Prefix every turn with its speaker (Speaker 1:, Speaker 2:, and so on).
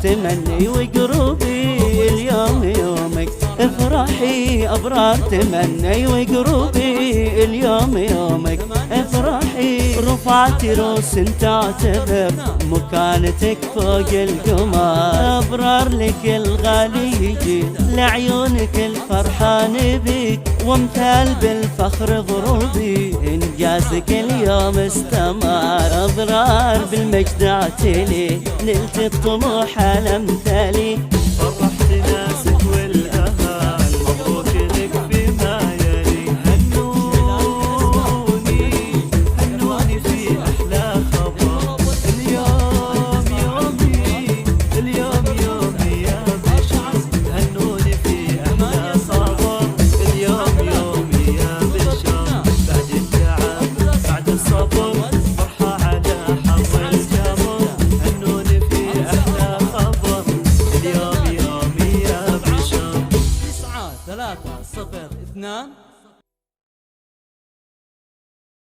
Speaker 1: تمني وقروبي اليوم يومك، افرحي أبرار تمني وقروبي اليوم يومك، افرحي رفعتي روس تعتبر مكانتك فوق القمر، أبرار لك الغالي يجي لعيونك الفرحان بيك، وامثال بالفخر ضروبي إنجازك اليوم استمر، أبرار بالمجد اعتلي نلت الطموح على امثالي،
Speaker 2: فرحت ناسك والأهل مبروك لك بما يلي، هنوني هنوني في أحلى خبر، اليوم يومي اليوم يومي يا بشر، هنوني في أحلى خبر، اليوم يومي يا بشر، بعد التعب بعد الصبر فرحة على حظ الجبر، هنوني في أحلى خبر، اليوم يومي يا بشر.
Speaker 3: 9 3 0 2